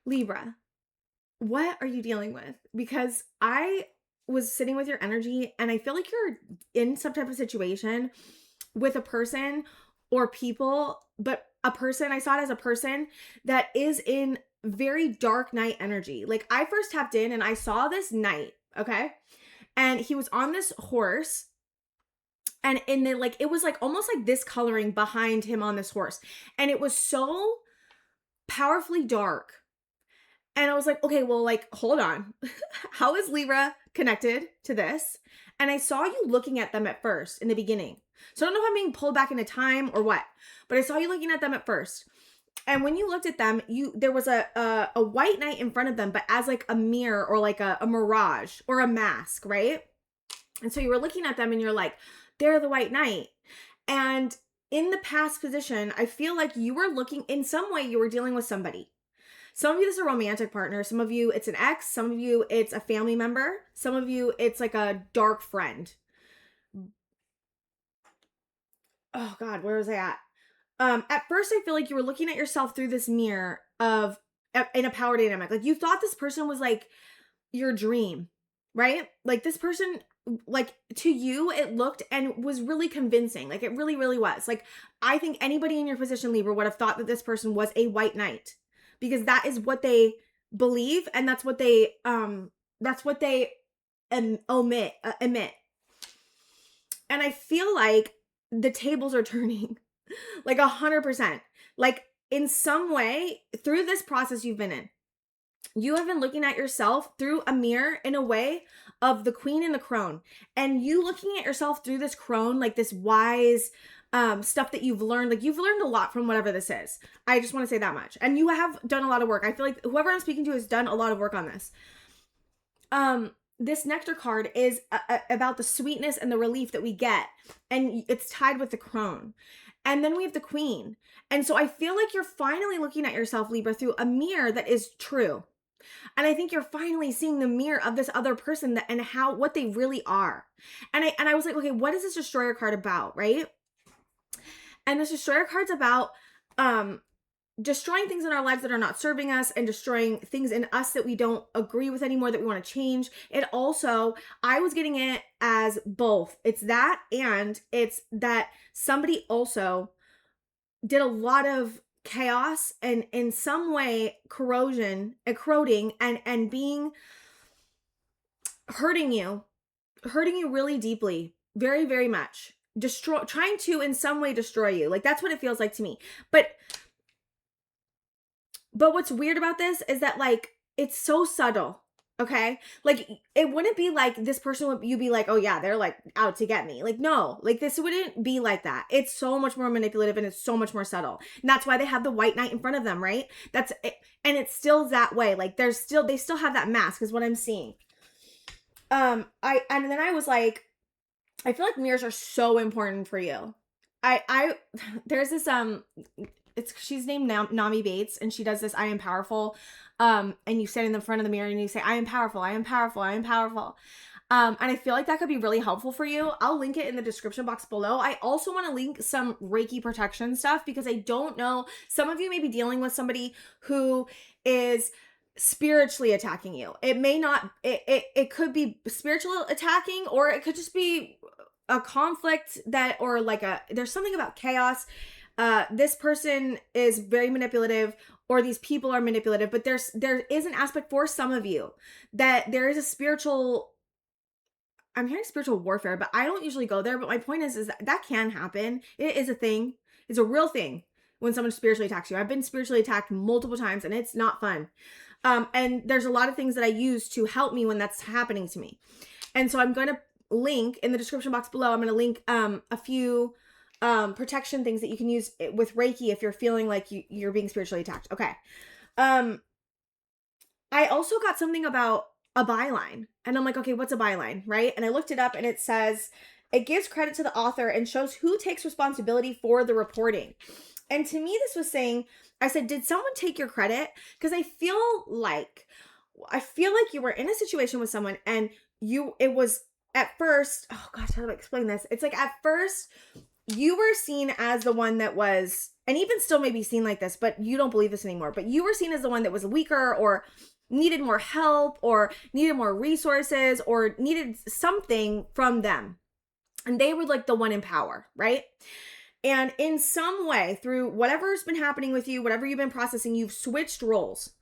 Libra, what are you dealing with? Because I was sitting with your energy and I feel like you're in some type of situation with a person or people, but a person, I saw it as a person that is in very dark night energy. Like I first tapped in and I saw this knight, okay? And he was on this horse and in the like it was like almost like this coloring behind him on this horse. And it was so powerfully dark. And I was like, okay, well, like, hold on. How is Libra connected to this? And I saw you looking at them at first in the beginning. So I don't know if I'm being pulled back into time or what, but I saw you looking at them at first. And when you looked at them, there was a white knight in front of them, but as like a mirror or like a mirage or a mask, right? And so you were looking at them and you're like, they're the white knight. And in the past position, I feel like you were looking, in some way, you were dealing with somebody. Some of you, this is a romantic partner. Some of you, it's an ex. Some of you, it's a family member. Some of you, it's like a dark friend. Oh God, where was I at? At first, I feel like you were looking at yourself through this mirror of in a power dynamic. Like you thought this person was like your dream, right? Like this person, like to you, it looked and was really convincing. Like it really, really was. Like I think anybody in your position, Libra, would have thought that this person was a white knight because that is what they believe and that's what they emit. And I feel like the tables are turning like 100%. Like in some way through this process you've been in, you have been looking at yourself through a mirror in a way of the queen and the crone. And you looking at yourself through this crone, like this wise stuff that you've learned. Like you've learned a lot from whatever this is. I just want to say that much. And you have done a lot of work. I feel like whoever I'm speaking to has done a lot of work on this. This nectar card is about the sweetness and the relief that we get. And it's tied with the crone. And then we have the queen. And so I feel like you're finally looking at yourself, Libra, through a mirror that is true. And I think you're finally seeing the mirror of this other person and what they really are. And I was like, okay, what is this destroyer card about, right? And this destroyer card's about destroying things in our lives that are not serving us and destroying things in us that we don't agree with anymore, that we want to change. It also, I was getting it as both. It's that, and it's that somebody also did a lot of chaos and in some way corroding and being hurting you really deeply, very, very much, trying to in some way destroy you. Like that's what it feels like to me. But what's weird about this is that like it's so subtle. Okay. Like it wouldn't be like this person would you be like, oh yeah, they're like out to get me. Like, no, like this wouldn't be like that. It's so much more manipulative and it's so much more subtle. And that's why they have the white knight in front of them, right? That's it. And it's still that way. Like they still have that mask is what I'm seeing. And then I was like, I feel like mirrors are so important for you. There's this she's named Nami Bates and she does this I am powerful and you stand in the front of the mirror and you say I am powerful, I am powerful, I am powerful. And I feel like that could be really helpful for you. I'll link it in the description box below. I also want to link some Reiki protection stuff because I don't know, some of you may be dealing with somebody who is spiritually attacking you. It may not, it could be spiritual attacking, or it could just be a conflict or like there's something about chaos. This person is very manipulative, or these people are manipulative, but there is an aspect for some of you that there is a spiritual, I'm hearing spiritual warfare, but I don't usually go there. But my point is that can happen. It is a thing. It's a real thing when someone spiritually attacks you. I've been spiritually attacked multiple times and it's not fun. And there's a lot of things that I use to help me when that's happening to me. And so I'm going to link in the description box below. I'm going to link a few protection things that you can use with Reiki if you're feeling like you're being spiritually attacked. Okay. I also got something about a byline and I'm like, okay, what's a byline? Right. And I looked it up and it says it gives credit to the author and shows who takes responsibility for the reporting. And to me, this was saying, I said, did someone take your credit? Because I feel like you were in a situation with someone and it was at first, oh gosh, how do I explain this? It's like at first you were seen as the one that was and even still maybe seen like this, but you don't believe this anymore, but you were seen as the one that was weaker or needed more help or needed more resources or needed something from them. And they were like the one in power, right? And in some way, through whatever's been happening with you, whatever you've been processing, you've switched roles.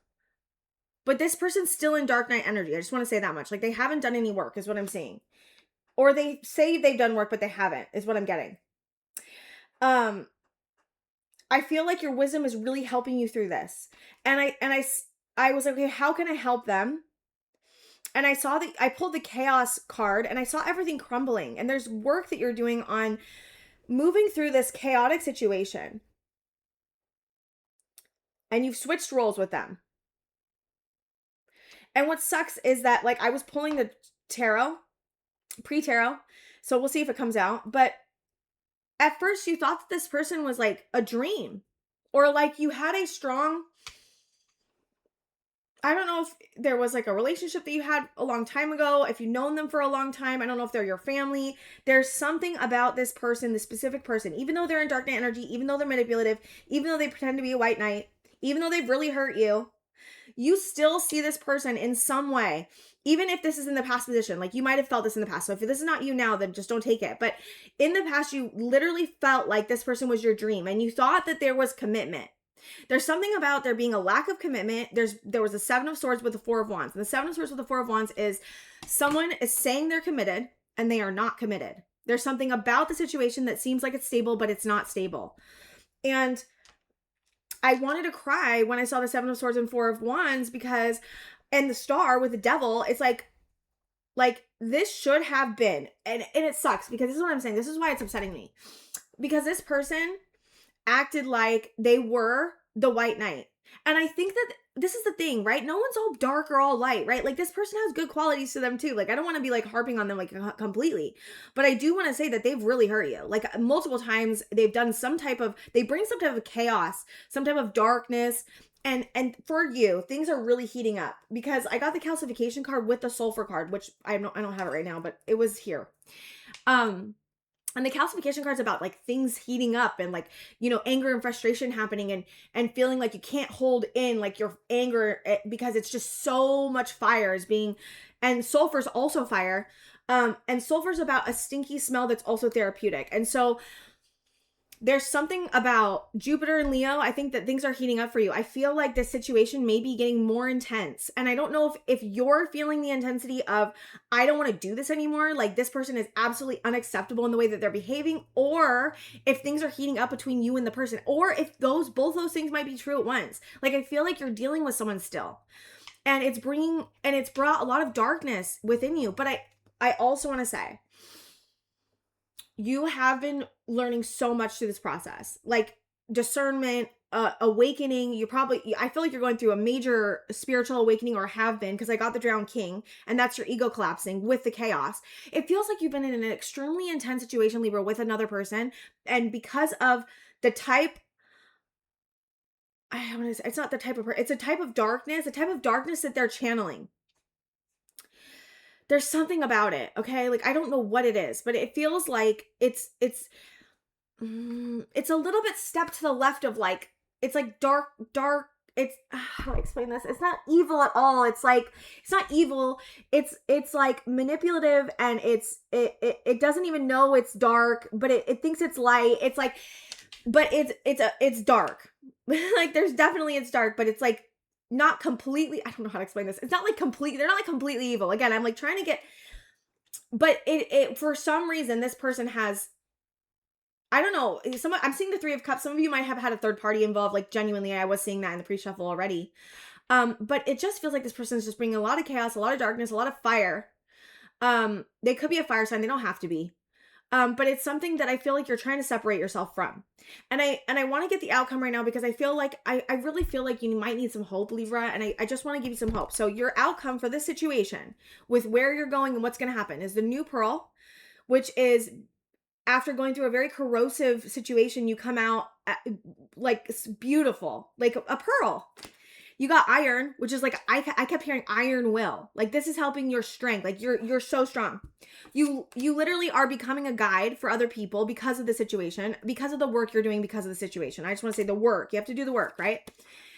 But this person's still in dark night energy. I just want to say that much. Like, they haven't done any work, is what I'm saying. Or they say they've done work, but they haven't, is what I'm getting. I feel like your wisdom is really helping you through this. And I was like, okay, how can I help them? And I pulled the chaos card and I saw everything crumbling. And there's work that you're doing on moving through this chaotic situation. And you've switched roles with them. And what sucks is that, like, I was pulling the tarot, pre-tarot, so we'll see if it comes out. But at first you thought that this person was like a dream, or like you had a strong, I don't know if there was like a relationship that you had a long time ago, if you've known them for a long time. I don't know if they're your family. There's something about this person, this specific person, even though they're in dark night energy, even though they're manipulative, even though they pretend to be a white knight, even though they've really hurt you, you still see this person in some way. Even if this is in the past position, like you might have felt this in the past. So if this is not you now, then just don't take it. But in the past, you literally felt like this person was your dream and you thought that there was commitment. There's something about there being a lack of commitment. There was a 7 of Swords with the 4 of Wands. And the 7 of Swords with the 4 of Wands is someone is saying they're committed and they are not committed. There's something about the situation that seems like it's stable, but it's not stable. And I wanted to cry when I saw the 7 of Swords and 4 of Wands because, and the star with the devil, it's like this should have been, and it sucks because this is what I'm saying. This is why it's upsetting me. Because this person acted like they were the white knight. And I think that this is the thing, right? No one's all dark or all light, right? Like this person has good qualities to them too. Like I don't want to be like harping on them like completely, but I do want to say that they've really hurt you. Like multiple times they've done they bring some type of chaos, some type of darkness. And for you, things are really heating up because I got the calcification card with the sulfur card, which I don't have it right now, but it was here. And the calcification card's about like things heating up and like, you know, anger and frustration happening and feeling like you can't hold in like your anger because it's just so much fire is being, and sulfur's also fire. And sulfur's about a stinky smell that's also therapeutic. And so there's something about Jupiter and Leo. I think that things are heating up for you. I feel like this situation may be getting more intense. And I don't know if you're feeling the intensity of, I don't want to do this anymore. Like this person is absolutely unacceptable in the way that they're behaving, or if things are heating up between you and the person, or if both those things might be true at once. Like I feel like you're dealing with someone still and it's brought a lot of darkness within you. But I also want to say, you have been learning so much through this process, like discernment, awakening. I feel like you're going through a major spiritual awakening, or have been, because I got the Drowned King, and that's your ego collapsing with the chaos. It feels like you've been in an extremely intense situation, Libra, with another person. And because of the type, it's not the type of, it's a type of darkness that they're channeling. There's something about it, okay? Like, I don't know what it is, but it feels like it's a little bit step to the left of like, it's like dark, it's, how do I explain this? It's not evil at all. It's like, it's not evil. It's like manipulative, and it doesn't even know it's dark, but it thinks it's light. It's like, but it's dark. Like there's definitely, it's dark, but it's like, not completely, I don't know how to explain this. It's not like they're not like completely evil. Again, I'm like trying to get, but it for some reason, this person has, I don't know, I'm seeing the 3 of Cups. Some of you might have had a third party involved, like genuinely, I was seeing that in the pre-shuffle already. But it just feels like this person is just bringing a lot of chaos, a lot of darkness, a lot of fire. They could be a fire sign. They don't have to be. But it's something that I feel like you're trying to separate yourself from. And I want to get the outcome right now because I feel like, I really feel like you might need some hope, Libra. And I just want to give you some hope. So your outcome for this situation with where you're going and what's going to happen is the new pearl, which is after going through a very corrosive situation, you come out like beautiful, like a pearl. You got iron, which is like, I kept hearing iron will. Like, this is helping your strength. Like, you're so strong. You literally are becoming a guide for other people because of the situation, because of the work you're doing, because of the situation. I just want to say the work. You have to do the work, right?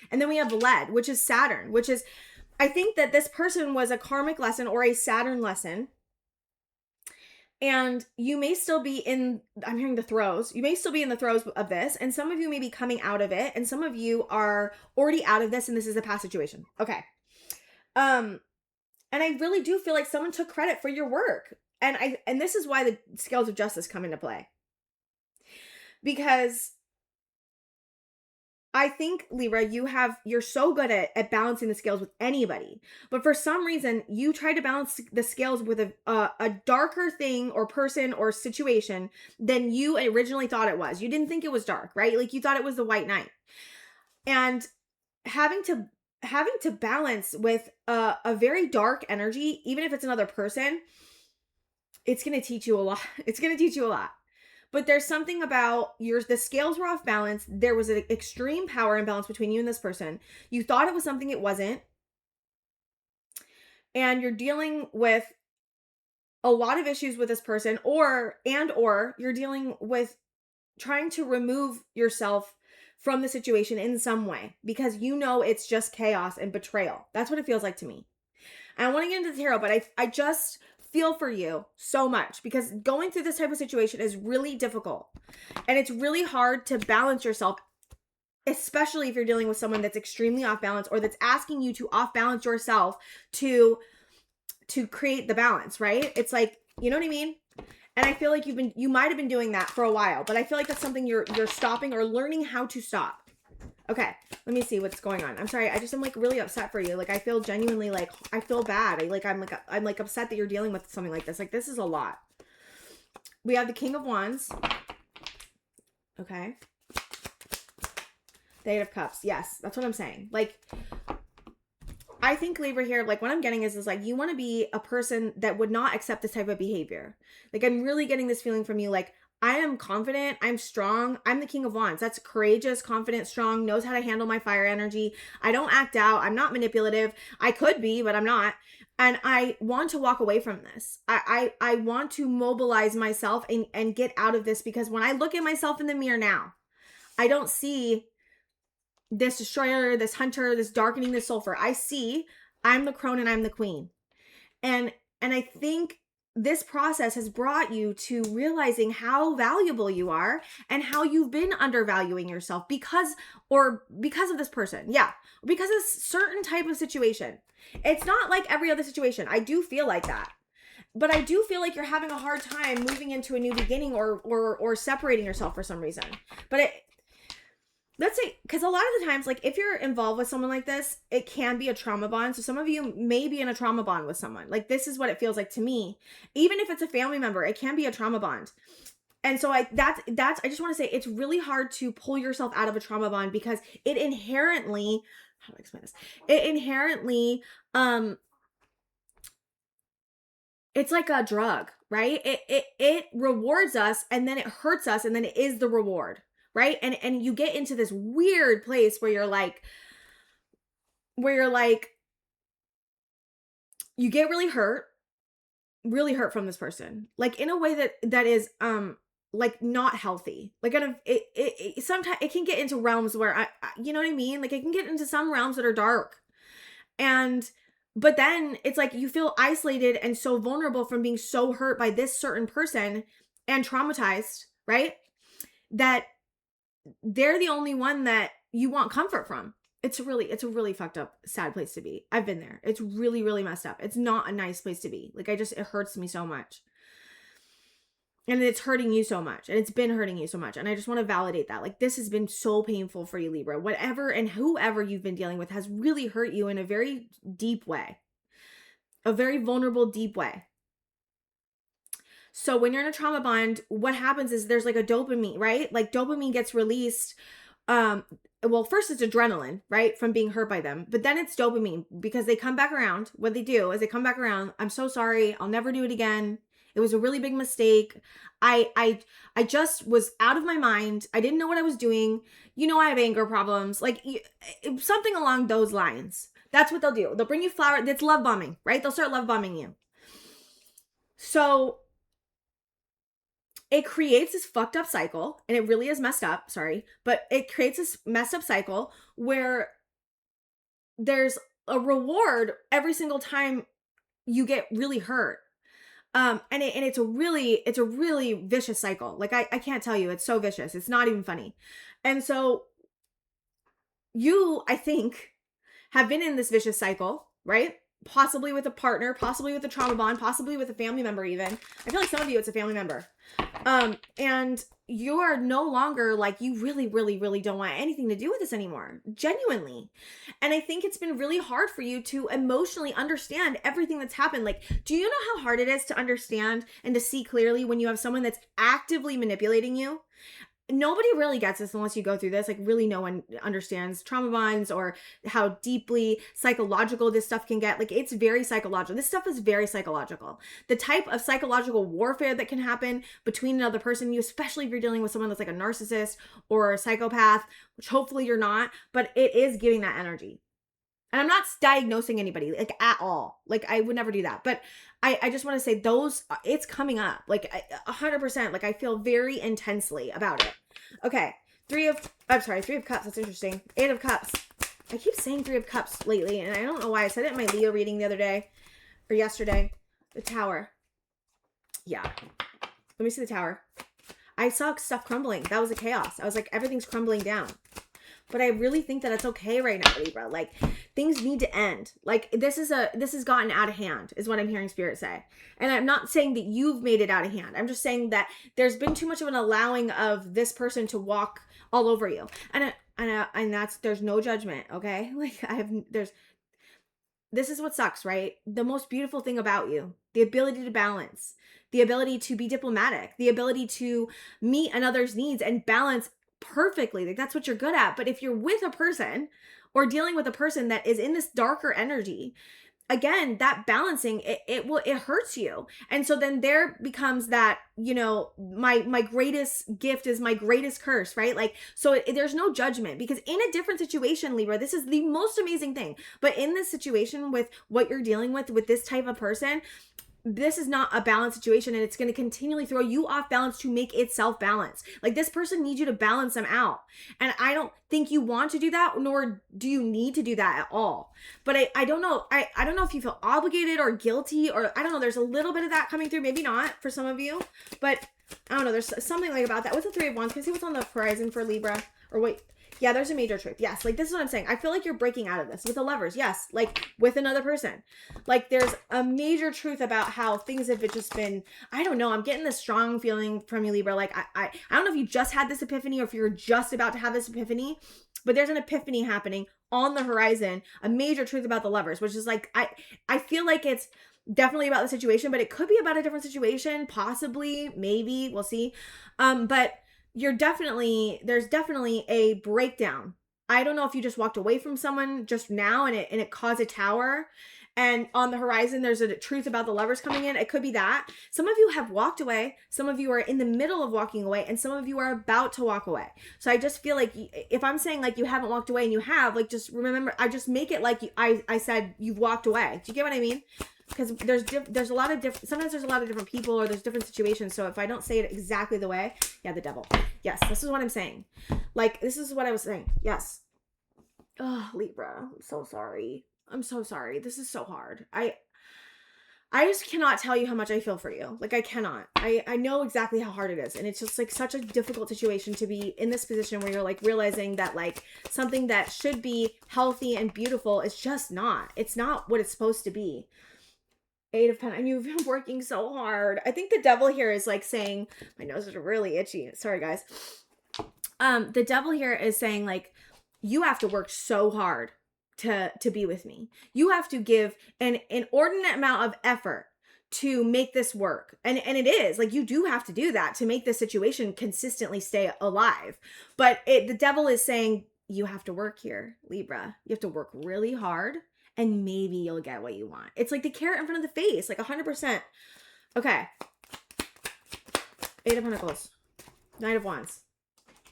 And then we have lead, which is Saturn, which is, I think that this person was a karmic lesson or a Saturn lesson. And you may still be in, I'm hearing the throes. You may still be in the throes of this. And some of you may be coming out of it. And some of you are already out of this. And this is a past situation. Okay. And I really do feel like someone took credit for your work. And this is why the scales of justice come into play. Because I think, Libra, you're so good at balancing the scales with anybody. But for some reason, you try to balance the scales with a darker thing or person or situation than you originally thought it was. You didn't think it was dark, right? Like, you thought it was the white knight. And having to balance with a very dark energy, even if it's another person, it's going to teach you a lot. It's going to teach you a lot. But there's something about the scales were off balance. There was an extreme power imbalance between you and this person. You thought it was something it wasn't. And you're dealing with a lot of issues with this person, or you're dealing with trying to remove yourself from the situation in some way because you know it's just chaos and betrayal. That's what it feels like to me. And I want to get into the tarot, but I just feel for you so much because going through this type of situation is really difficult. And it's really hard to balance yourself, especially if you're dealing with someone that's extremely off balance or that's asking you to off balance yourself to create the balance, right? It's like, you know what I mean? And I feel like you might have been doing that for a while, but I feel like that's something you're stopping or learning how to stop. Okay, let me see what's going on. I'm sorry. I just am like really upset for you. Like, I feel genuinely like, I feel bad. I'm like upset that you're dealing with something like this. Like, this is a lot. We have the King of Wands. Okay. The Eight of Cups. Yes, that's what I'm saying. Like, I think, Libra, here, like, what I'm getting is like, you want to be a person that would not accept this type of behavior. Like, I'm really getting this feeling from you, like, I am confident, I'm strong, I'm the King of Wands. That's courageous, confident, strong, knows how to handle my fire energy. I don't act out, I'm not manipulative. I could be, but I'm not. And I want to walk away from this. I want to mobilize myself and get out of this, because when I look at myself in the mirror now, I don't see this destroyer, this hunter, this darkening, this sulfur. I see I'm the crone and I'm the queen. And I think this process has brought you to realizing how valuable you are and how you've been undervaluing yourself because of this person. Yeah. Because of a certain type of situation. It's not like every other situation. I do feel like that. But I do feel like you're having a hard time moving into a new beginning or separating yourself for some reason. But let's say, because a lot of the times, like, if you're involved with someone like this, it can be a trauma bond. So some of you may be in a trauma bond with someone. Like, this is what it feels like to me. Even if it's a family member, it can be a trauma bond. And so I just want to say, it's really hard to pull yourself out of a trauma bond because it inherently, how do I explain this? It inherently, it's like a drug, right? It rewards us and then it hurts us and then it is the reward. Right? And you get into this weird place where you're like, you get really hurt from this person, like in a way that is, like not healthy. Like, it sometimes it can get into realms where you know what I mean? Like, it can get into some realms that are dark. But then it's like you feel isolated and so vulnerable from being so hurt by this certain person and traumatized, right? That they're the only one that you want comfort from. It's a really fucked up, sad place to be. I've been there. It's really, really messed up. It's not a nice place to be. Like, it hurts me so much. And it's hurting you so much. And it's been hurting you so much. And I just want to validate that. Like, this has been so painful for you, Libra. Whatever and whoever you've been dealing with has really hurt you in a very deep way. A very vulnerable, deep way. So when you're in a trauma bond, what happens is there's like a dopamine, right? Like, dopamine gets released. Well, first it's adrenaline, right? From being hurt by them. But then it's dopamine because they come back around. What they do is they come back around. I'm so sorry. I'll never do it again. It was a really big mistake. I just was out of my mind. I didn't know what I was doing. You know, I have anger problems. Like something along those lines. That's what they'll do. They'll bring you flower. That's love bombing, right? They'll start love bombing you. So it creates this fucked up cycle, and it really is messed up, sorry, but it creates this messed up cycle where there's a reward every single time you get really hurt. And it's a really vicious cycle. Like I can't tell you, it's so vicious. It's not even funny. And so you, I think, have been in this vicious cycle, right? Possibly with a partner, possibly with a trauma bond, possibly with a family member even. I feel like some of you, it's a family member. And you are no longer like, you really, really, really don't want anything to do with this anymore. Genuinely. And I think it's been really hard for you to emotionally understand everything that's happened. Like, do you know how hard it is to understand and to see clearly when you have someone that's actively manipulating you? Nobody really gets this unless you go through this. Like, really no one understands trauma bonds or how deeply psychological this stuff can get. Like, it's very psychological. This stuff is very psychological. The type of psychological warfare that can happen between another person, you, especially if you're dealing with someone that's like a narcissist or a psychopath, which hopefully you're not, but it is giving that energy. And I'm not diagnosing anybody, like, at all. Like, I would never do that. But I just want to say those, it's coming up. Like, 100%. Like, I feel very intensely about it. Okay. 3 of Cups. That's interesting. 8 of Cups. I keep saying 3 of Cups lately, and I don't know why. I said it in my Leo reading the other day, or yesterday. The Tower. Yeah. Let me see the Tower. I saw stuff crumbling. That was a chaos. I was like, everything's crumbling down. But I really think that it's okay right now, Libra. Like, things need to end. Like, this has gotten out of hand, is what I'm hearing Spirit say. And I'm not saying that you've made it out of hand. I'm just saying that there's been too much of an allowing of this person to walk all over you. And that's, there's no judgment, okay? Like, this is what sucks, right? The most beautiful thing about you, the ability to balance, the ability to be diplomatic, the ability to meet another's needs and balance perfectly. Like, that's what you're good at. But if you're with a person or dealing with a person that is in this darker energy, again, that balancing, it hurts you. And so then there becomes that, you know, my greatest gift is my greatest curse, right? Like, so there's no judgment, because in a different situation, Libra, this is the most amazing thing. But in this situation with what you're dealing with this type of person, this is not a balanced situation, and it's going to continually throw you off balance to make itself balance. Like, this person needs you to balance them out. And I don't think you want to do that, nor do you need to do that at all. But I don't know. I don't know if you feel obligated or guilty, or I don't know. There's a little bit of that coming through. Maybe not for some of you, but I don't know. There's something like about that. What's the 3 of Wands? Can I see what's on the horizon for Libra? Or wait. Yeah, there's a major truth. Yes, like, this is what I'm saying. I feel like you're breaking out of this with the Lovers. Yes, like, with another person. Like, there's a major truth about how things have just been, I don't know. I'm getting this strong feeling from you, Libra. Like, I don't know if you just had this epiphany or if you're just about to have this epiphany, but there's an epiphany happening on the horizon. A major truth about the Lovers, which is like, I feel like it's definitely about the situation, but it could be about a different situation. Possibly, maybe, we'll see. But there's definitely a breakdown. I don't know if you just walked away from someone just now and it caused a tower, and on the horizon there's a truth about the Lovers coming in. It could be that. Some of you have walked away, some of you are in the middle of walking away, and some of you are about to walk away. So I just feel like if I'm saying like you haven't walked away and you have, like, just remember, I just make it like I said you've walked away. Do you get what I mean? Because there's a lot of different, sometimes there's a lot of different people or there's different situations. So if I don't say it exactly the way, yeah, the Devil. Yes, this is what I'm saying. Like, this is what I was saying. Yes. Oh, Libra, I'm so sorry. I'm so sorry. This is so hard. I just cannot tell you how much I feel for you. Like, I cannot. I know exactly how hard it is. And it's just like such a difficult situation to be in this position where you're like realizing that like something that should be healthy and beautiful is just not. It's not what it's supposed to be. 8 of Pentacles, and you've been working so hard. I think the Devil here is like saying, my nose is really itchy. Sorry, guys. The Devil here is saying like, you have to work so hard to be with me. You have to give an inordinate amount of effort to make this work. And it is like, you do have to do that to make this situation consistently stay alive. But the Devil is saying, you have to work here, Libra. You have to work really hard, and maybe you'll get what you want. It's like the carrot in front of the face, like 100%. Okay. Eight of Pentacles. Knight of Wands.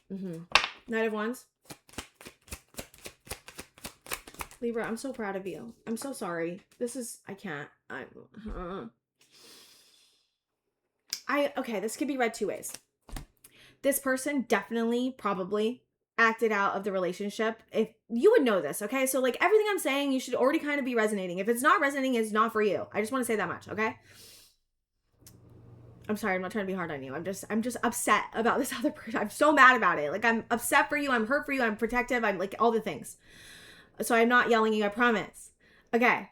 Knight of Wands. Libra, I'm so proud of you. I'm so sorry. This is, I can't. Okay, this could be read two ways. This person definitely, probably acted out of the relationship. If you would know this, okay? So like everything I'm saying, you should already kind of be resonating. If it's not resonating, it's not for you. I just want to say that much, okay? I'm sorry, I'm not trying to be hard on you. I'm just upset about this other person. I'm so mad about it. Like, I'm upset for you. I'm hurt for you. I'm protective. I'm like all the things. So I'm not yelling at you, I promise. Okay.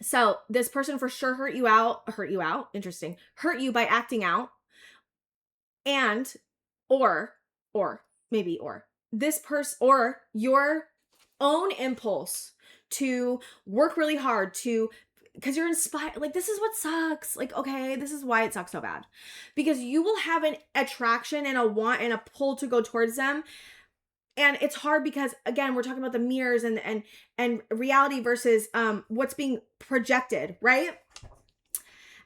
So this person for sure hurt you out. Interesting. Hurt you by acting out. And, or this person, or your own impulse to work really hard because you're inspired. Like, this is what sucks. Like, okay, this is why it sucks so bad. Because you will have an attraction and a want and a pull to go towards them. And it's hard because, again, we're talking about the mirrors and reality versus what's being projected, right?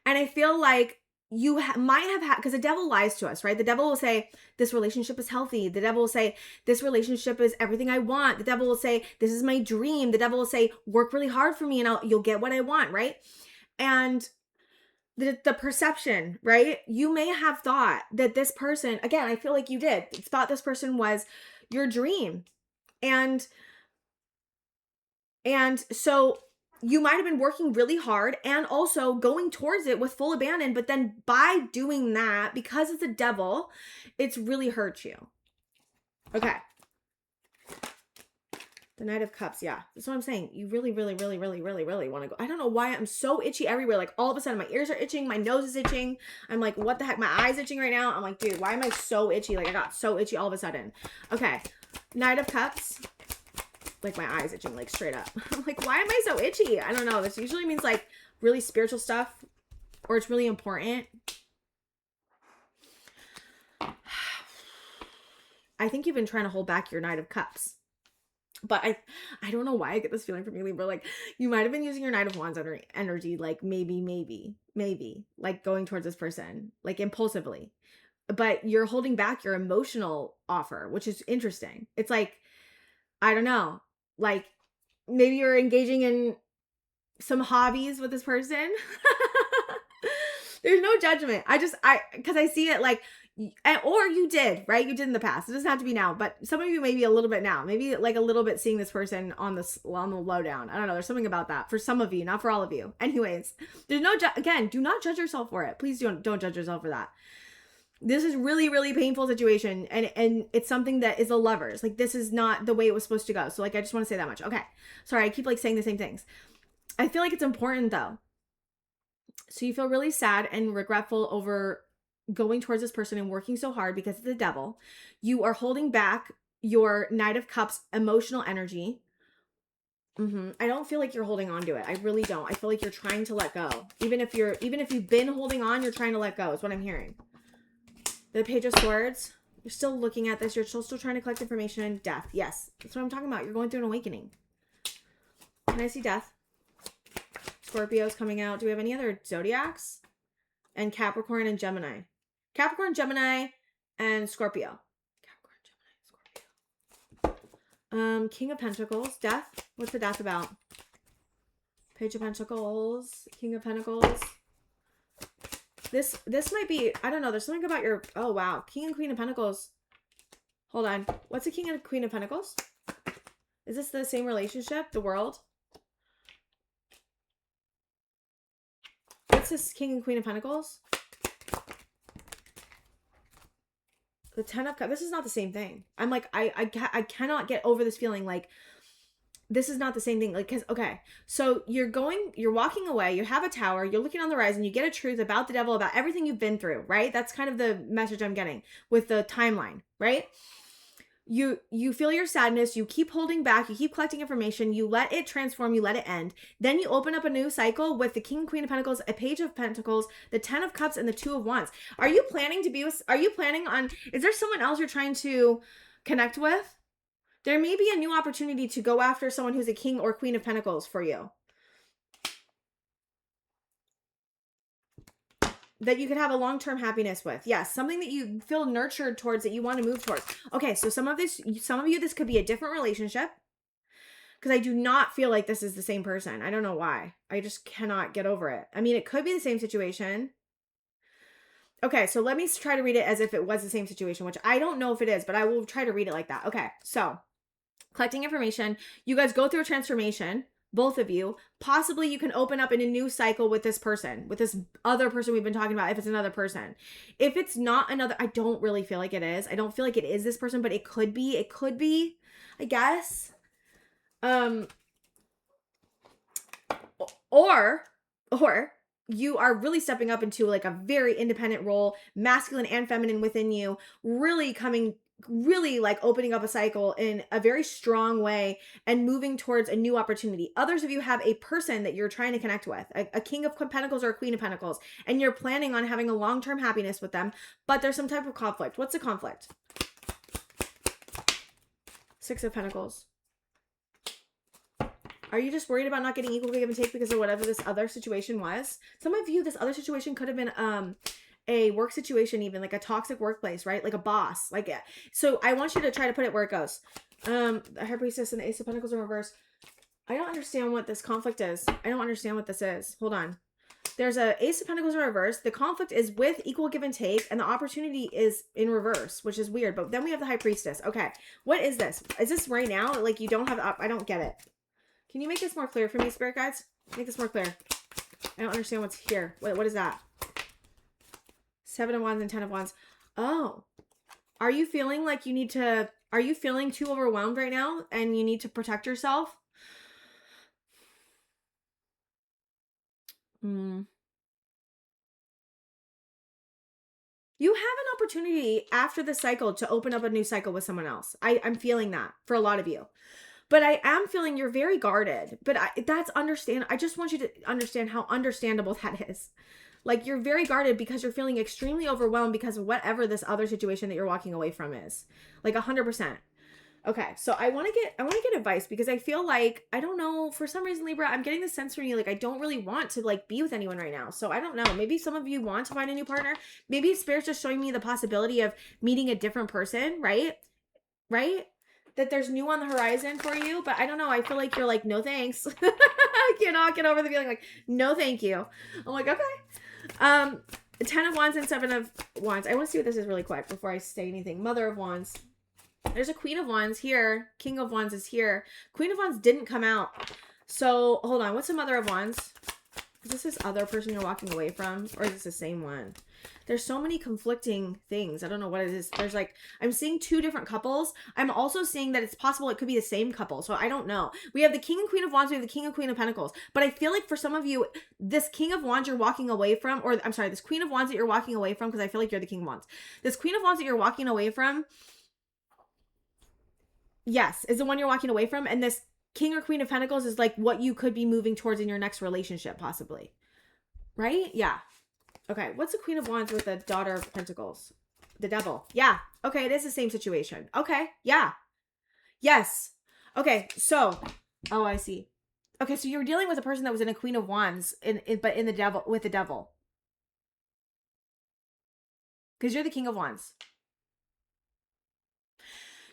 And I feel like you might have had, because the devil lies to us, right? The devil will say, this relationship is healthy. The devil will say, this relationship is everything I want. The devil will say, this is my dream. The devil will say, work really hard for me and you'll get what I want, right? And the perception, right? You may have thought that this person, again, I feel like you did, thought this person was your dream. And so you might have been working really hard and also going towards it with full abandon. But then by doing that, because it's the devil, it's really hurt you. Okay. The Knight of Cups. Yeah. That's what I'm saying. You really, really, really, really, really, really want to go. I don't know why I'm so itchy everywhere. Like all of a sudden my ears are itching. My nose is itching. I'm like, what the heck? My eye's itching right now. I'm like, dude, why am I so itchy? Like I got so itchy all of a sudden. Okay. Knight of Cups. Like my eyes itching, like straight up. I'm like, why am I so itchy? I don't know. This usually means like really spiritual stuff or it's really important. I think you've been trying to hold back your Knight of Cups. But I don't know why I get this feeling from you, Libra. Like you might have been using your Knight of Wands energy, like maybe, like going towards this person, like impulsively. But you're holding back your emotional offer, which is interesting. It's like, I don't know. Like maybe you're engaging in some hobbies with this person. There's no judgment. Because I see it like, or you did, right? You did in the past. It doesn't have to be now, but some of you maybe a little bit now, maybe like a little bit seeing this person on the lowdown. I don't know. There's something about that for some of you, not for all of you. Anyways, there's no, again, do not judge yourself for it. Please don't judge yourself for that. This is really, really painful situation. And it's something that is the lovers. Like this is not the way it was supposed to go. So like, I just want to say that much. Okay. Sorry. I keep like saying the same things. I feel like it's important though. So you feel really sad and regretful over going towards this person and working so hard because of the devil. You are holding back your Knight of Cups emotional energy. I don't feel like you're holding on to it. I really don't. I feel like you're trying to let go. Even if you've been holding on, you're trying to let go is what I'm hearing. The Page of Swords. You're still looking at this. You're still trying to collect information. Death. Yes. That's what I'm talking about. You're going through an awakening. Can I see death? Scorpio's coming out. Do we have any other zodiacs? And Capricorn and Gemini. Capricorn, Gemini, and Scorpio. Capricorn, Gemini, Scorpio. King of Pentacles. Death. What's the death about? Page of Pentacles. King of Pentacles. This might be, I don't know, there's something about your, oh wow, King and Queen of Pentacles. Hold on. What's the King and Queen of Pentacles? Is this the same relationship? The World? What's this King and Queen of Pentacles? The Ten of Cups. This is not the same thing. I'm like, I cannot get over this feeling like this is not the same thing. Like, cause okay, so you're walking away, you have a tower, you're looking on the horizon, you get a truth about the devil, about everything you've been through, right? That's kind of the message I'm getting with the timeline, right? You feel your sadness, you keep holding back, you keep collecting information, you let it transform, you let it end. Then you open up a new cycle with the King and Queen of Pentacles, a Page of Pentacles, the Ten of Cups, and the Two of Wands. Are you planning on, is there someone else you're trying to connect with? There may be a new opportunity to go after someone who's a King or Queen of Pentacles for you. that you could have a long-term happiness with. Yes, something that you feel nurtured towards, that you want to move towards. Okay, so some of you, this could be a different relationship, because I do not feel like this is the same person. I don't know why. I just cannot get over it. I mean, it could be the same situation. Okay, so let me try to read it as if it was the same situation, which I don't know if it is, but I will try to read it like that. Okay, so collecting information. You guys go through a transformation, both of you. Possibly you can open up in a new cycle with this person, with this other person we've been talking about, if it's another person. If it's not another, I don't really feel like it is. I don't feel like it is this person, but it could be. It could be, I guess. Or you are really stepping up into like a very independent role, masculine and feminine within you, really like opening up a cycle in a very strong way and moving towards a new opportunity. Others of you have a person that you're trying to connect with, a king of pentacles or a queen of pentacles, and you're planning on having a long-term happiness with them, but there's some type of conflict. What's the conflict? Six of Pentacles. Are you just worried about not getting equal give and take because of whatever this other situation was? Some of you, this other situation could have been a work situation, even like a toxic workplace, right? Like a boss. Like, so I want you to try to put it where it goes. The High Priestess and the Ace of Pentacles in reverse. I don't understand what this conflict is. I don't understand what this is. Hold on. There's a Ace of Pentacles in reverse. The conflict is with equal give and take, and the opportunity is in reverse, which is weird. But then we have the High Priestess. Okay, what is this? Is this right now? Like you don't have I don't get it. Can you make this more clear for me, Spirit Guides? Make this more clear. I don't understand what's here. What is that? 7 of Wands and 10 of Wands. Oh. Are you feeling like you need to... Are you feeling too overwhelmed right now and you need to protect yourself? You have an opportunity after the cycle to open up a new cycle with someone else. I'm feeling that for a lot of you. But I am feeling you're very guarded. But that's understand. I just want you to understand how understandable that is. Like you're very guarded because you're feeling extremely overwhelmed because of whatever this other situation that you're walking away from is. Like 100%. Okay, so I want to get advice because I feel like, I don't know, for some reason, Libra, I'm getting the sense from you like I don't really want to like be with anyone right now. So I don't know. Maybe some of you want to find a new partner. Maybe Spirit's just showing me the possibility of meeting a different person, right? Right? That there's new on the horizon for you, but I don't know. I feel like you're like, no thanks. I cannot get over the feeling like, no thank you. I'm like, okay. 10 of Wands and 7 of Wands. I want to see what this is really quick before I say anything. Mother of Wands. There's a Queen of Wands here. King of Wands is here. Queen of Wands didn't come out. So, hold on. What's the Mother of Wands? Is this other person you're walking away from? Or is this the same one? There's so many conflicting things. I don't know what it is. There's like, I'm seeing two different couples. I'm also seeing that it's possible it could be the same couple. So I don't know. We have the King and Queen of Wands. We have the King and Queen of Pentacles. But I feel like for some of you, this King of Wands you're walking away from, or I'm sorry, this Queen of Wands that you're walking away from, because I feel like you're the King of Wands. This Queen of Wands that you're walking away from, yes, is the one you're walking away from. And this King or Queen of Pentacles is like what you could be moving towards in your next relationship, possibly. Right? Yeah. Okay, what's the Queen of Wands with the Daughter of Pentacles? The Devil. Yeah. Okay, it is the same situation. Okay, yeah. Yes. Okay, so, oh, I see. Okay, so you're dealing with a person that was in a Queen of Wands, but in the Devil, with the Devil. Because you're the King of Wands.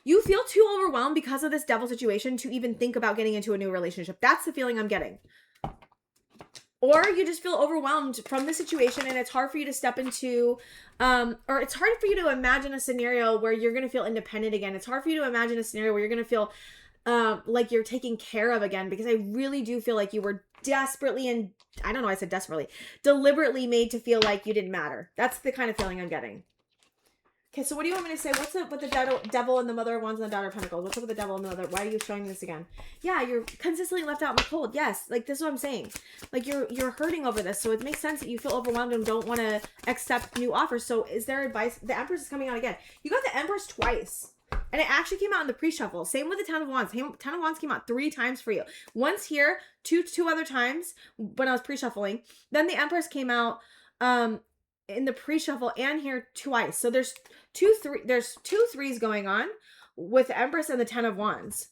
You feel too overwhelmed because of this Devil situation to even think about getting into a new relationship. That's the feeling I'm getting. Or you just feel overwhelmed from the situation and it's hard for you to step into, or it's hard for you to imagine a scenario where you're going to feel independent again. It's hard for you to imagine a scenario where you're going to feel like you're taken care of again, because I really do feel like you were desperately, and I don't know, I said desperately, deliberately made to feel like you didn't matter. That's the kind of feeling I'm getting. Okay, so what do you want me to say? What's up with the Devil and the Mother of Wands and the Daughter of Pentacles? What's up with the Devil and the Mother? Why are you showing this again? Yeah, you're consistently left out in the cold. Yes, like this is what I'm saying. Like you're hurting over this, so it makes sense that you feel overwhelmed and don't want to accept new offers. So is there advice? The Empress is coming out again. You got the Empress twice. And it actually came out in the pre-shuffle. Same with the Ten of Wands. Ten of Wands came out 3 times for you. Once here, two other times when I was pre-shuffling. Then the Empress came out in the pre-shuffle and here twice. So there's two threes going on with the Empress and the Ten of Wands.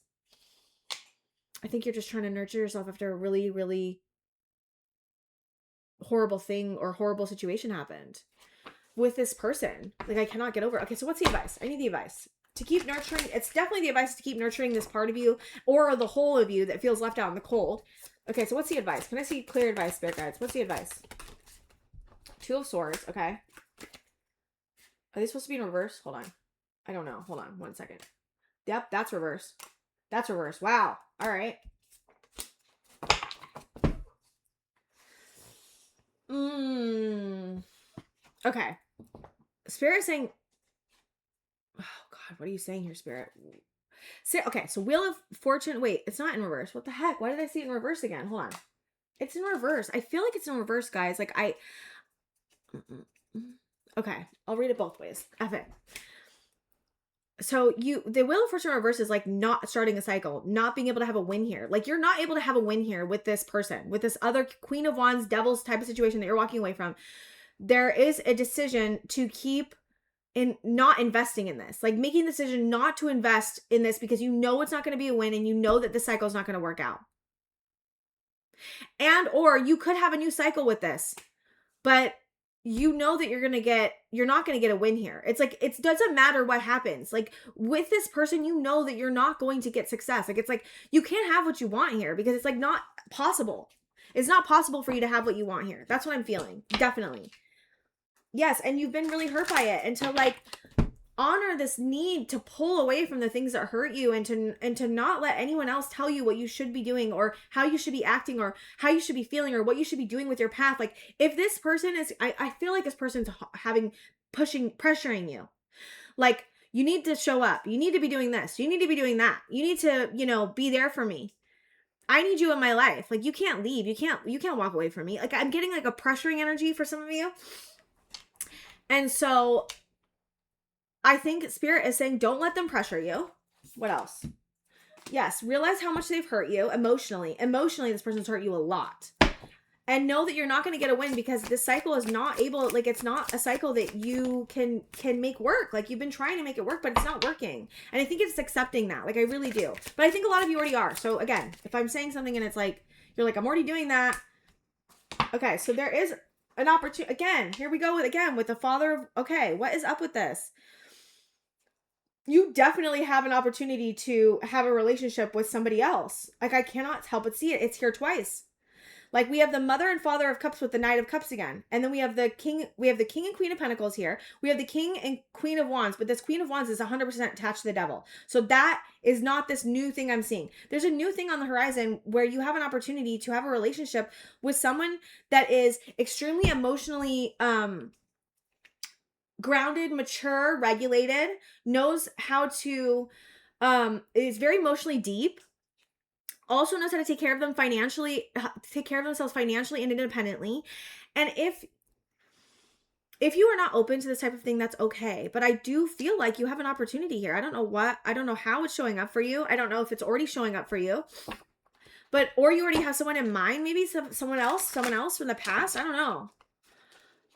I think you're just trying to nurture yourself after a really, really horrible thing or horrible situation happened with this person. Like, I cannot get over it. Okay, so what's the advice? I need the advice. To keep nurturing, it's definitely the advice to keep nurturing this part of you or the whole of you that feels left out in the cold. Okay, so what's the advice? Can I see clear advice, Spirit Guides? What's the advice? Two of Swords, okay. Are they supposed to be in reverse? Hold on. I don't know. Hold on 1 second. Yep, that's reverse. That's reverse. Wow. All right. Okay. Spirit is saying, oh God, what are you saying here, Spirit? Okay, so Wheel of Fortune. Wait, it's not in reverse. What the heck? Why did I see it in reverse again? Hold on. It's in reverse. I feel like it's in reverse, guys. Like okay, I'll read it both ways. F it. So the Wheel of Fortune reverse is like not starting a cycle, not being able to have a win here. Like, you're not able to have a win here with this person, with this other Queen of Wands, Devil's type of situation that you're walking away from. There is a decision to keep in not investing in this, like making the decision not to invest in this because you know it's not going to be a win and you know that the cycle is not going to work out. And, or you could have a new cycle with this, but you know that you're not going to get a win here. It's like, it doesn't matter what happens. Like, with this person, you know that you're not going to get success. Like, it's like, you can't have what you want here because it's like not possible. It's not possible for you to have what you want here. That's what I'm feeling. Definitely. Yes. And you've been really hurt by it, and to like honor this need to pull away from the things that hurt you, and to not let anyone else tell you what you should be doing or how you should be acting or how you should be feeling or what you should be doing with your path. Like, if this person is, I feel like this person's pressuring you. Like, you need to show up. You need to be doing this. You need to be doing that. You need to, be there for me. I need you in my life. Like, you can't leave. You can't walk away from me. Like, I'm getting like a pressuring energy for some of you. And so I think Spirit is saying, don't let them pressure you. What else? Yes. Realize how much they've hurt you emotionally. Emotionally, this person's hurt you a lot. And know that you're not going to get a win because this cycle is not able, like, it's not a cycle that you can make work. Like, you've been trying to make it work, but it's not working. And I think it's accepting that. Like, I really do. But I think a lot of you already are. So again, if I'm saying something and it's like, you're like, I'm already doing that. Okay. So there is an opportunity. Again, here we go with the Father of, okay, what is up with this? You definitely have an opportunity to have a relationship with somebody else. Like, I cannot help but see it. It's here twice. Like, we have the Mother and Father of Cups with the Knight of Cups again. And then we have the King and Queen of Pentacles here. We have the King and Queen of Wands, but this Queen of Wands is 100% attached to the Devil. So that is not this new thing I'm seeing. There's a new thing on the horizon where you have an opportunity to have a relationship with someone that is extremely emotionally grounded, mature, regulated, knows how to is very emotionally deep. Also knows how to take care of themselves financially and independently. And if you are not open to this type of thing, that's okay. But I do feel like you have an opportunity here. I don't know how it's showing up for you. I don't know if it's already showing up for you. Or you already have someone in mind, maybe someone else from the past. I don't know.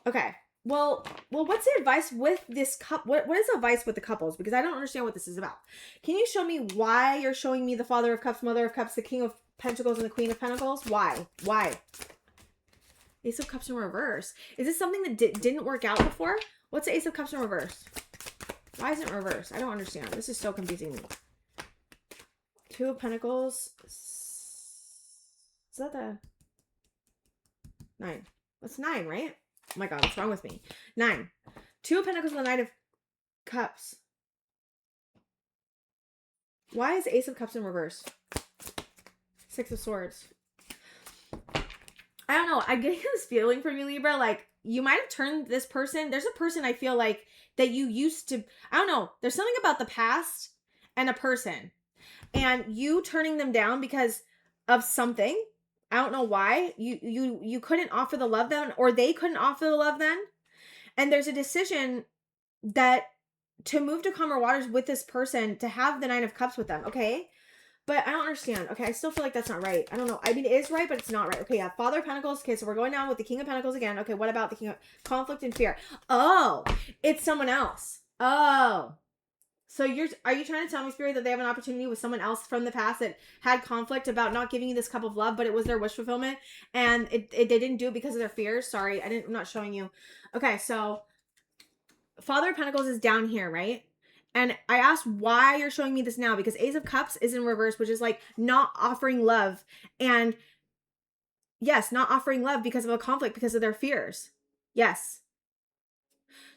Okay. Well, what's the advice with this couple? What is the advice with the couples? Because I don't understand what this is about. Can you show me why you're showing me the Father of Cups, Mother of Cups, the King of Pentacles, and the Queen of Pentacles? Why? Ace of Cups in reverse. Is this something that didn't work out before? What's the Ace of Cups in reverse? Why is it in reverse? I don't understand. This is so confusing me. Two of Pentacles. Is that the 9? That's 9, right? Oh my God, what's wrong with me? 9. Two of Pentacles and the Knight of Cups. Why is Ace of Cups in reverse? 6 of Swords. I don't know. I'm getting this feeling from you, Libra. Like, you might have turned this person. There's a person I feel like that you used to. I don't know. There's something about the past and a person. And you turning them down because of something. I don't know why. You couldn't offer the love then, or they couldn't offer the love then. And there's a decision that to move to calmer waters with this person, to have the 9 of Cups with them, okay? But I don't understand. Okay, I still feel like that's not right. I don't know. I mean, it is right, but it's not right. Okay, yeah, Father of Pentacles. Okay, so we're going down with the King of Pentacles again. Okay, what about the King of Conflict and Fear? Oh, it's someone else. Oh. So are you trying to tell me, Spirit, that they have an opportunity with someone else from the past that had conflict about not giving you this cup of love, but it was their wish fulfillment, and they didn't do it because of their fears? Sorry, I'm not showing you. Okay, so Father of Pentacles is down here, right? And I asked why you're showing me this now, because Ace of Cups is in reverse, which is like not offering love. And yes, not offering love because of a conflict, because of their fears. Yes.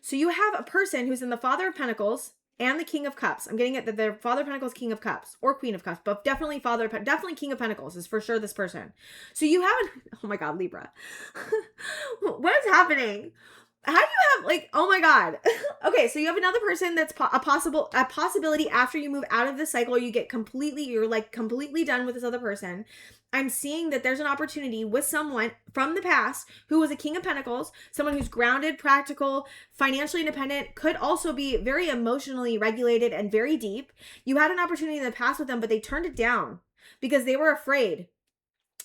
So you have a person who's in the Father of Pentacles and the King of Cups. I'm getting it that they're Father of Pentacles, King of Cups, or Queen of Cups, but definitely definitely King of Pentacles is for sure this person. So you have oh my God, Libra. What is happening? How do you have like, oh my God. Okay, so you have another person that's a possibility after you move out of this cycle, you're like completely done with this other person. I'm seeing that there's an opportunity with someone from the past who was a King of Pentacles, someone who's grounded, practical, financially independent, could also be very emotionally regulated and very deep. You had an opportunity in the past with them, but they turned it down because they were afraid.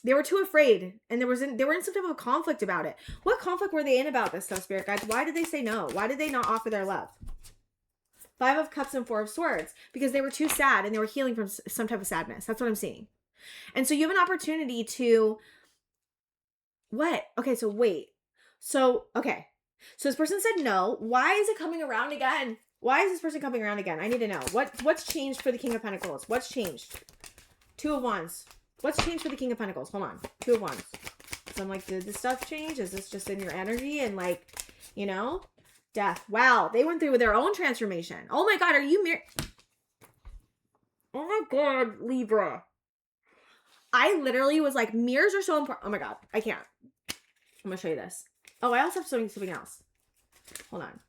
They were too afraid, and they were in some type of conflict about it. What conflict were they in about this, though, Spirit Guides? Why did they say no? Why did they not offer their love? Five of Cups and Four of Swords, because they were too sad and they were healing from some type of sadness. That's what I'm seeing. And so you have an opportunity to what? Okay, so wait. So, okay. So this person said no. Why is it coming around again? Why is this person coming around again? I need to know. What's changed for the King of Pentacles? What's changed? Two of Wands. What's changed for the King of Pentacles? Hold on. Two of Wands. So I'm like, did this stuff change? Is this just in your energy? And like, you know, death. Wow. They went through their own transformation. Oh my God. Are you married? Oh my God, Libra. I literally was like, mirrors are so important. Oh my God. I can't. I'm going to show you this. Oh, I also have something else. Hold on.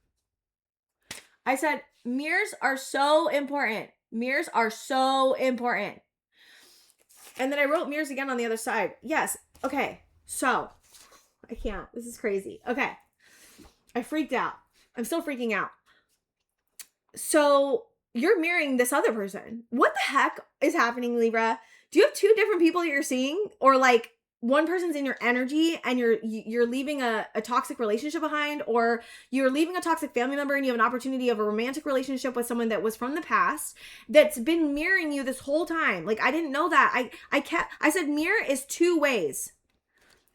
I said, mirrors are so important. Mirrors are so important. And then I wrote mirrors again on the other side. Yes. Okay. So I can't. This is crazy. Okay. I freaked out. I'm still freaking out. So you're mirroring this other person. What the heck is happening, Libra? Do you have two different people that you're seeing? Or like one person's in your energy and you're leaving a toxic relationship behind, or you're leaving a toxic family member and you have an opportunity of a romantic relationship with someone that was from the past that's been mirroring you this whole time. Like, I didn't know that. I said mirror is two ways.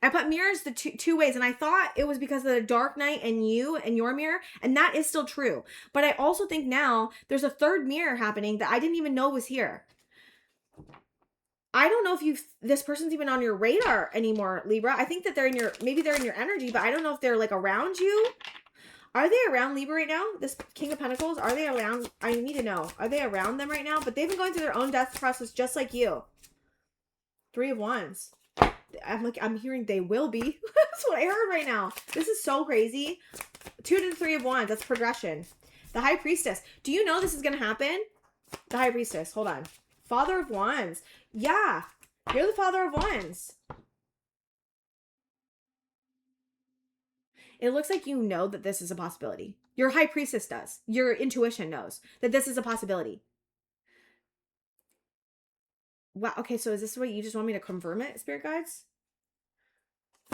I put mirrors the two ways, and I thought it was because of the dark night and you and your mirror, and that is still true. But I also think now there's a third mirror happening that I didn't even know was here. I don't know if this person's even on your radar anymore, Libra. I think that maybe they're in your energy, but I don't know if they're like around you. Are they around Libra right now? This King of Pentacles, are they around? I need to know. Are they around them right now? But they've been going through their own death process just like you. Three of Wands. I'm hearing they will be. That's what I heard right now. This is so crazy. 2 to the 3 of Wands. That's progression. The High Priestess. Do you know this is going to happen? The High Priestess. Hold on. Father of Wands. Yeah. You're the Father of Wands. It looks like you know that this is a possibility. Your High Priestess does. Your intuition knows that this is a possibility. Wow. Okay, so is this what you just want me to confirm it, Spirit Guides?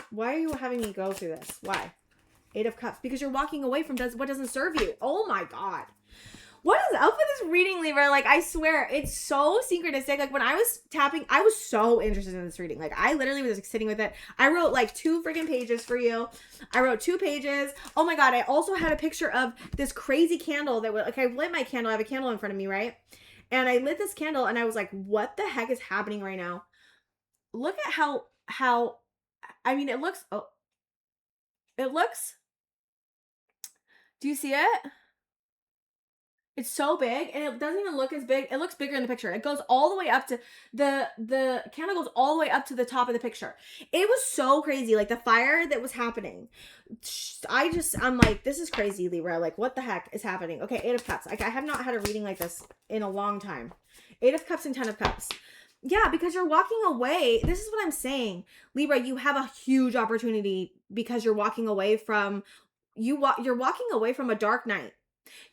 Why are you having me go through this? Why? 8 of Cups. Because you're walking away from what doesn't serve you. Oh my God. What is up with this reading, Libra? Like, I swear, it's so synchronistic. Like, when I was tapping, I was so interested in this reading. Like, I literally was like, sitting with it. I wrote like 2 freaking pages for you. I wrote 2 pages. Oh my God. I also had a picture of this crazy candle that was, like, I lit my candle. I have a candle in front of me, right? And I lit this candle and I was like, what the heck is happening right now? Look at how, I mean, it looks, do you see it? It's so big, and it doesn't even look as big. It looks bigger in the picture. It goes all the way up to the candle goes all the way up to the top of the picture. It was so crazy, like the fire that was happening. I'm like, this is crazy, Libra. Like, what the heck is happening? Okay, 8 of Cups. Like, I have not had a reading like this in a long time. 8 of Cups and 10 of Cups. Yeah, because you're walking away. This is what I'm saying, Libra. You have a huge opportunity because you're walking away from you're walking away from a dark night.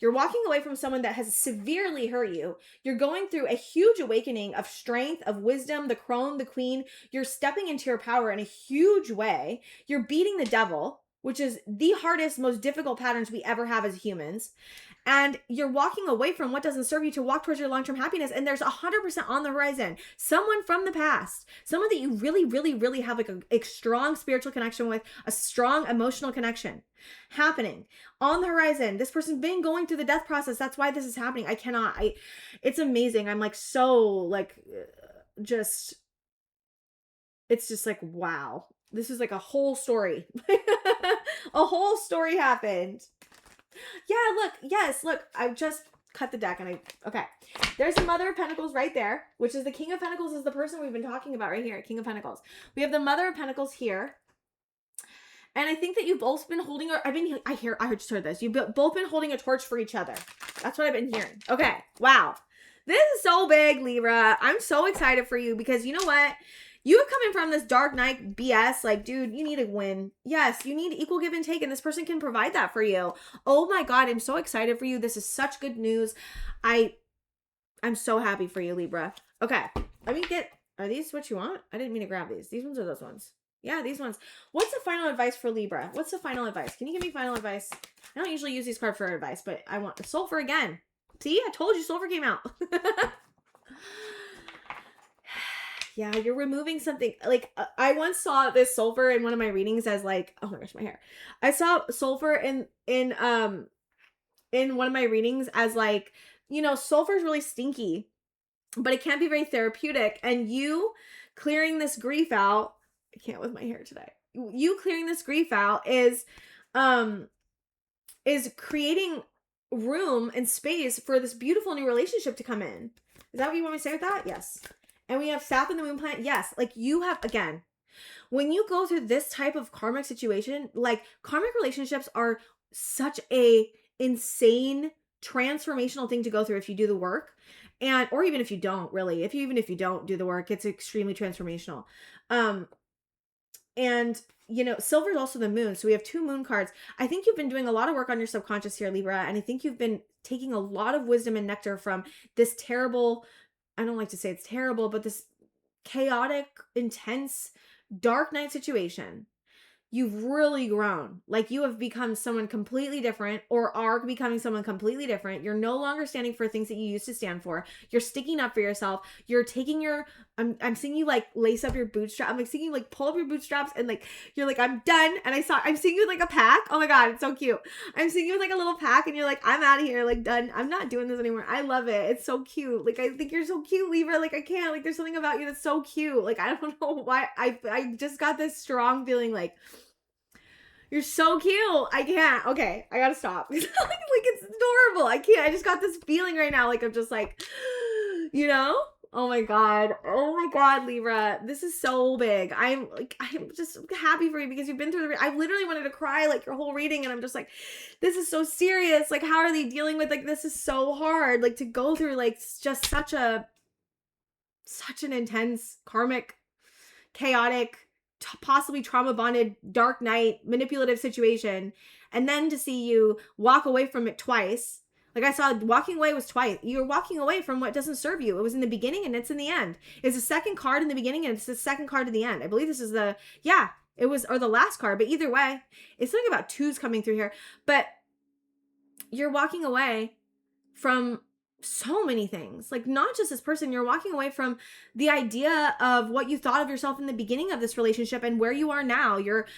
You're walking away from someone that has severely hurt you. You're going through a huge awakening of strength, of wisdom, the crone, the queen. You're stepping into your power in a huge way. You're beating the devil, which is the hardest, most difficult patterns we ever have as humans. and you're walking away from what doesn't serve you to walk towards your long-term happiness. And there's 100% on the horizon. Someone from the past, someone that you really, really, really have like a strong spiritual connection with, a strong emotional connection happening on the horizon. This person's been going through the death process. That's why this is happening. It's amazing. I'm like, so like, it's just like, wow, this is like a whole story. A whole story happened. Yeah, look, yes, look, I just cut the deck and okay. There's the Mother of Pentacles right there, which is the King of Pentacles is the person we've been talking about right here, King of Pentacles. We have the Mother of Pentacles here. And I think that you've both been holding, I just heard this. You've both been holding a torch for each other. That's what I've been hearing. Okay, wow. This is so big, Libra. I'm so excited for you because you know what? You have coming from this dark night BS, like, dude, you need a win. Yes, you need equal give and take, and this person can provide that for you. Oh my God, I'm so excited for you. This is such good news. I'm so happy for you, Libra. Okay, let me are these what you want? I didn't mean to grab these. These ones are those ones. Yeah, these ones. What's the final advice for Libra? What's the final advice? Can you give me final advice? I don't usually use these cards for advice, but I want the sulfur again. See, I told you sulfur came out. Yeah, you're removing something. Like, I once saw this sulfur in one of my readings as like, oh my gosh, my hair. I saw sulfur in one of my readings as like, you know, sulfur is really stinky, but it can be very therapeutic. And you clearing this grief out, I can't with my hair today. You clearing this grief out is creating room and space for this beautiful new relationship to come in. Is that what you want me to say with that? Yes. And we have South and the Moon planet. Yes. Like you have, again, when you go through this type of karmic situation, like karmic relationships are such a insane transformational thing to go through if you do the work. And, or even if you don't really, even if you don't do the work, it's extremely transformational. And you know, silver is also the moon. So we have 2 moon cards. I think you've been doing a lot of work on your subconscious here, Libra. And I think you've been taking a lot of wisdom and nectar from this terrible, I don't like to say it's terrible, but this chaotic, intense, dark night situation. You've really grown. Like you have become someone completely different or are becoming someone completely different. You're no longer standing for things that you used to stand for. You're sticking up for yourself. You're taking I'm seeing you like lace up your bootstrap. I'm like seeing you like pull up your bootstraps and like, you're like, I'm done. And I'm seeing you with like a pack. Oh my God, it's so cute. I'm seeing you with like a little pack and you're like, I'm out of here. Like done. I'm not doing this anymore. I love it. It's so cute. Like, I think you're so cute, Libra. Like I can't, like there's something about you that's so cute. Like, I don't know why I just got this strong feeling like, you're so cute. I can't. Okay, I gotta stop. Like it's adorable. I can't. I just got this feeling right now. Like I'm just like, you know? Oh my God. Oh my God, Libra. This is so big. I'm just happy for you because you've been through I literally wanted to cry like your whole reading and I'm just like, this is so serious. Like how are they dealing with like, this is so hard. Like to go through like just such an intense karmic, chaotic, possibly trauma bonded dark night manipulative situation, and then to see you walk away from it twice. Like I saw walking away was twice. You're walking away from what doesn't serve you. It was in the beginning and it's in the end. It's the second card in the beginning and it's the second card at the end. I believe this is the last card, but either way, it's something about 2s coming through here. But you're walking away from so many things, like not just this person. You're walking away from the idea of what you thought of yourself in the beginning of this relationship and where you are now. You're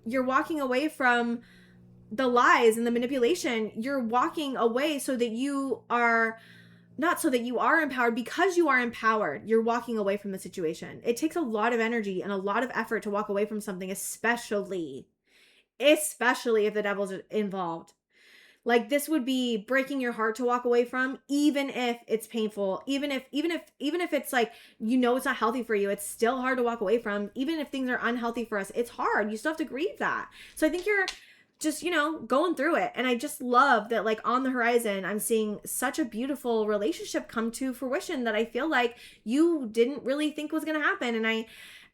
walking away from the lies and the manipulation. You're walking away so that you are not so that you are empowered, because you are empowered. You're walking away from the situation. It takes a lot of energy and a lot of effort to walk away from something, especially if the devil's involved. Like this would be breaking your heart to walk away from, even if it's painful, even if it's like, you know, it's not healthy for you. It's still hard to walk away from. Even if things are unhealthy for us, it's hard. You still have to grieve that. So I think you're just, you know, going through it. And I just love that, like on the horizon, I'm seeing such a beautiful relationship come to fruition that I feel like you didn't really think was going to happen.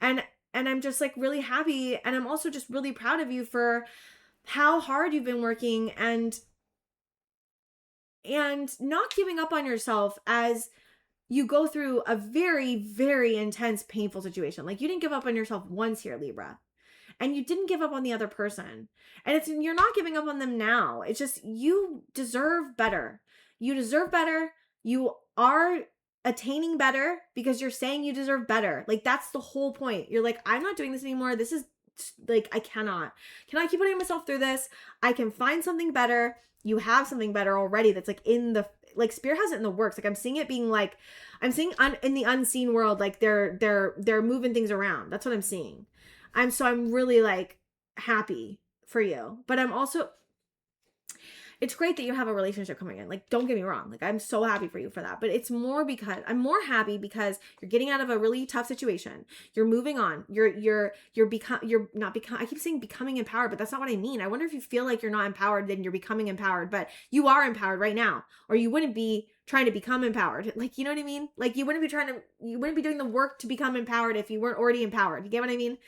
And I'm just like really happy. And I'm also just really proud of you for how hard you've been working and not giving up on yourself as you go through a very, very intense, painful situation. Like you didn't give up on yourself once here, Libra. and you didn't give up on the other person. And you're not giving up on them now. It's just, you deserve better. You deserve better. You are attaining better because you're saying you deserve better. Like, that's the whole point. You're like, I'm not doing this anymore. This is like, I cannot keep putting myself through this. I can find something better. You have something better already that's like in the, like, Spirit has it in the works. Like, I'm seeing it being like, I'm seeing in the unseen world, like they're moving things around. That's what I'm seeing. I'm really like happy for you. But I'm also, it's great that you have a relationship coming in. Like, don't get me wrong. Like, I'm so happy for you for that. But it's more because I'm more happy because you're getting out of a really tough situation. You're moving on. You're not become, I keep saying becoming empowered, but that's not what I mean. I wonder if you feel like you're not empowered, then you're becoming empowered, but you are empowered right now, or you wouldn't be trying to become empowered. Like, you know what I mean? Like, you wouldn't be doing the work to become empowered if you weren't already empowered. You get what I mean?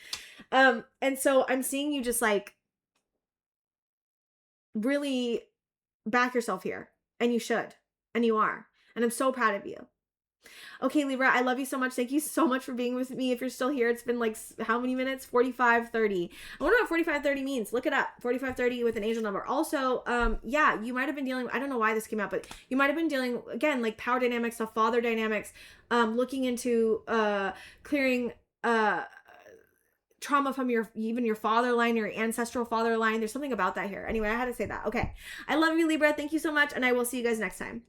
And so I'm seeing you just like really back yourself here, and you should, and you are, and I'm so proud of you. Okay, Libra, I love you so much. Thank you so much for being with me. If you're still here, it's been like how many minutes? 45:30. I wonder what 45:30 means. Look it up. 45:30 with an angel number. Also, yeah, you might have been dealing, I don't know why this came out, but you might have been dealing, again, like power dynamics, the father dynamics, looking into clearing trauma from even your father line, your ancestral father line. There's something about that here. Anyway, I had to say that. Okay. I love you, Libra. Thank you so much. And I will see you guys next time.